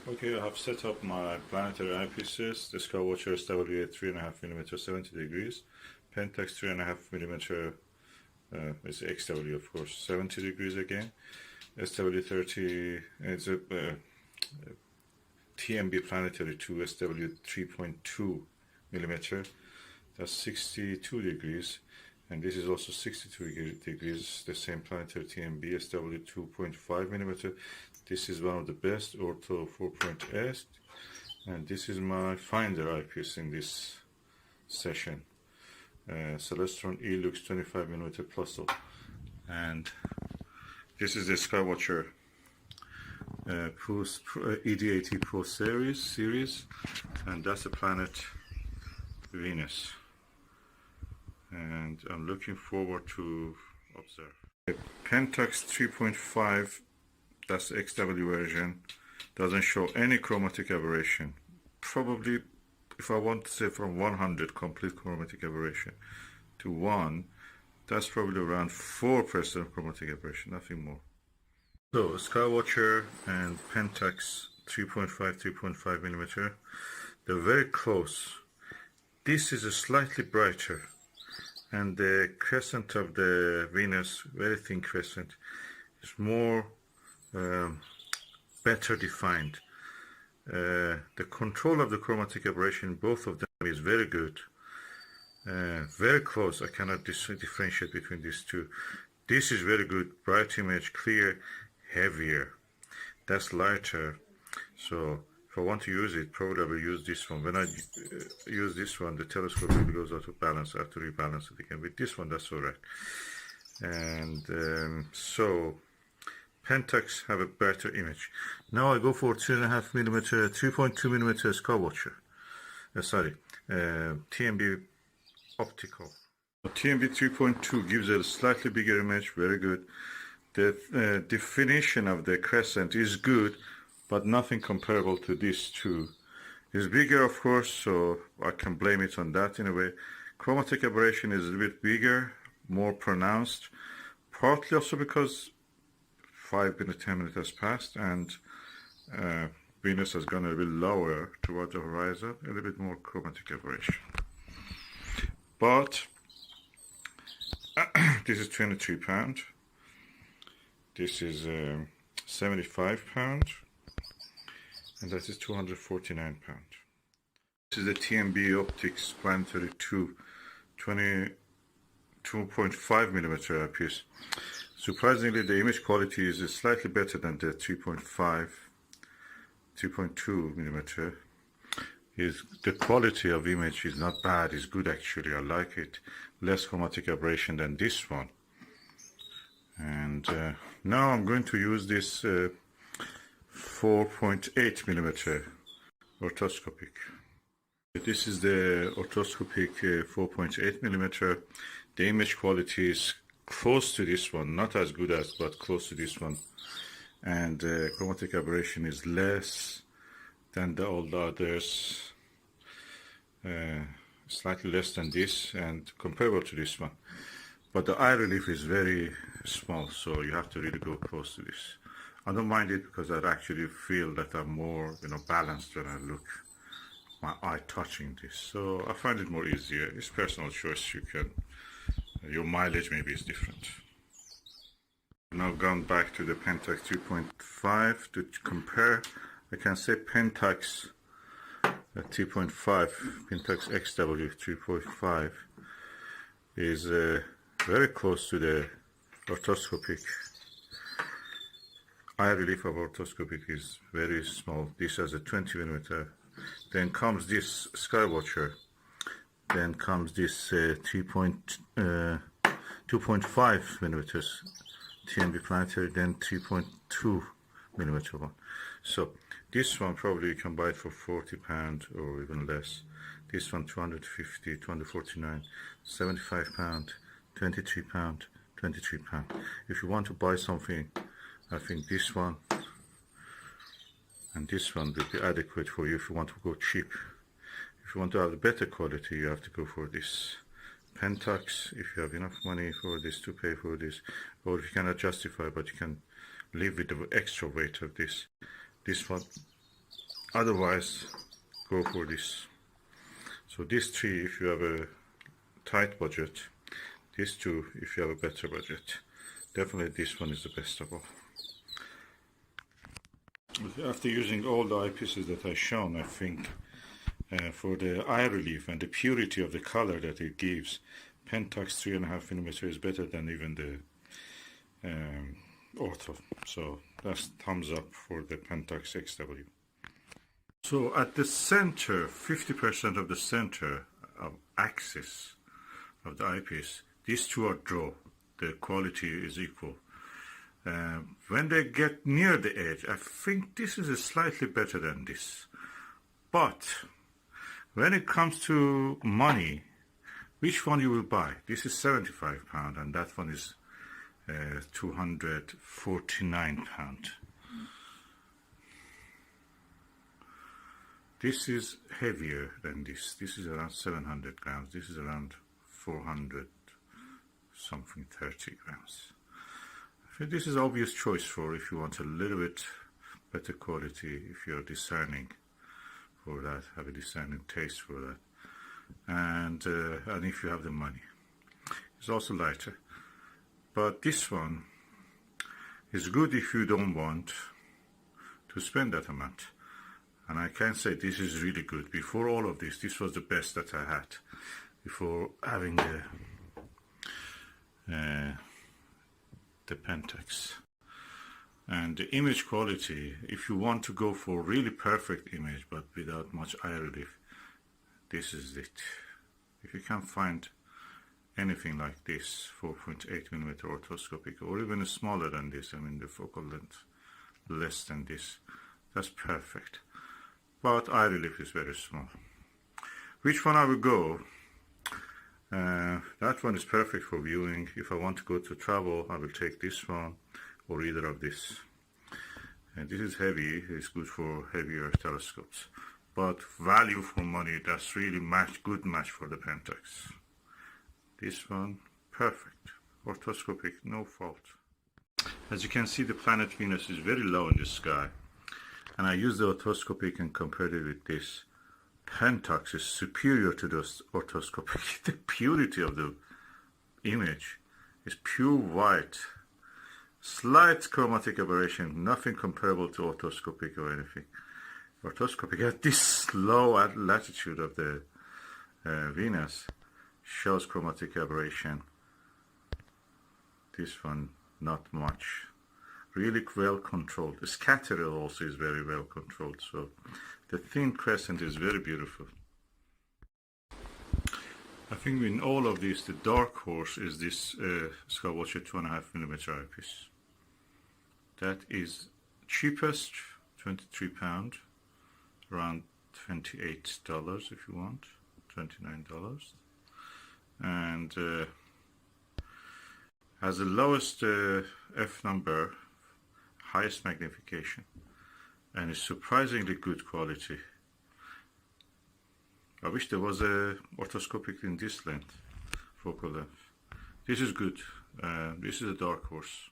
Okay, I have set up my planetary eyepieces, the Skywatcher SWA 3.5mm 70 degrees, Pentax 3.5mm is XW of course 70 degrees again, SW30 is a TMB Planetary II SW 3.2mm, that's 62 degrees, and this is also 62 degrees, the same planetary TMB SW 2.5mm. This is one of the best, Ortho 4.8, and this is my finder eyepiece in this session. Celestron E-Lux 25mm plus, and this is the Skywatcher ED80 Pro series, and that's the planet Venus, and I'm looking forward to observe. The Pentax 3.5, that's the XW version, doesn't show any chromatic aberration. Probably, if I want to say from 100 complete chromatic aberration to 1, that's probably around 4% chromatic aberration, nothing more. So Skywatcher and Pentax 3.5 they're very close. This is a slightly brighter, and the crescent of the Venus, very thin crescent, is more better defined. The control of the chromatic aberration, both of them, is very good. Very close. I cannot differentiate between these two. This is very good, bright image, clear, heavier. That's lighter. So if I want to use it, probably I will use this one. When I use this one, the telescope really goes out of balance. I have to rebalance it again. With this one, that's all right. And so Pentax have a better image. Now I go for 3.5mm, 3.2mm Skywatcher. TMB optical. TMB 3.2 gives a slightly bigger image, very good. The definition of the crescent is good, but nothing comparable to these two. It's bigger, of course, so I can blame it on that in a way. Chromatic aberration is a bit bigger, more pronounced, partly also because 5 minutes, 10 minutes has passed, and Venus has gone a little lower toward the horizon, a little bit more chromatic aberration. But this is 23 pounds. This is 75 pounds, and that is 249 pounds. This is the TMB Optics Planetary II 2.5mm eyepiece. Surprisingly, the image quality is slightly better than the 3.2mm. The quality of image is not bad, it's good actually, I like it. Less chromatic aberration than this one. And now I'm going to use this 4.8mm orthoscopic. This is the orthoscopic 4.8mm. The image quality is close to this one, not as good as, but close to this one. And chromatic aberration is less than all the others, slightly less than this, and comparable to this one. But the eye relief is very small, so you have to really go close to this. I don't mind it because I actually feel that I'm more, balanced when I look my eye touching this. So I find it more easier. It's personal choice. Your mileage maybe is different. I've now gone back to the Pentax 3.5 to compare. I can say Pentax 3.5, Pentax XW 3.5 is very close to the orthoscopic. Eye relief of orthoscopic is very small. This has a 20mm. Then comes this Skywatcher. Then comes this 2.5mm TMB Planetary. Then 3.2mm one. So this one probably you can buy it for 40 pounds or even less. This one 250, 249, 75 pounds, 23 pounds, 23 pounds. If you want to buy something, I think this one and this one will be adequate for you if you want to go cheap. If you want to have a better quality, you have to go for this Pentax, if you have enough money for this to pay for this, or if you cannot justify, but you can live with the extra weight of this. This one Otherwise, go for this. So these three if you have a tight budget, these two if you have a better budget. Definitely this one is the best of all. After using all the eyepieces that I've shown, I think for the eye relief and the purity of the color that it gives, Pentax 3.5mm is better than even the Ortho. So that's thumbs up for the Pentax XW. So at the center, 50% of the center of axis of the eyepiece, these two are draw. The quality is equal. When they get near the edge, I think this is slightly better than this. But when it comes to money, which one you will buy? This is £75 and that one is £249. This is heavier than this. This is around 700 grams. This is around 400 something 30 grams. I think this is an obvious choice for if you want a little bit better quality, if you're discerning for that, have a discerning taste for that, and if you have the money. It's also lighter, but this one is good if you don't want to spend that amount. And I can say this is really good. Before all of this, this was the best that I had before having the Pentax. And the image quality, if you want to go for really perfect image but without much eye relief, this is it. If you can't find anything like this, 4.8mm orthoscopic, or even smaller than this, I mean the focal length less than this, that's perfect. But eye relief is very small. Which one I will go? That one is perfect for viewing. If I want to go to travel, I will take this one or either of this. And this is heavy, it's good for heavier telescopes. But value for money, that's really good match for the Pentax. This one, perfect. Orthoscopic, no fault. As you can see, the planet Venus is very low in the sky. And I used the orthoscopic and compared it with this. Pentax is superior to the orthoscopic. The purity of the image is pure white. Slight chromatic aberration, nothing comparable to orthoscopic or anything. Orthoscopic at this low latitude of the Venus shows chromatic aberration. This one, not much. Really well controlled. The scatter also is very well controlled, so the thin crescent is very beautiful. I think in all of these, the dark horse is this Skywatcher 2.5mm eyepiece. That is cheapest, £23, around $28 if you want, $29, and has the lowest f number, highest magnification, and is surprisingly good quality. I wish there was a orthoscopic in this length, focal length. This is good. This is a dark horse.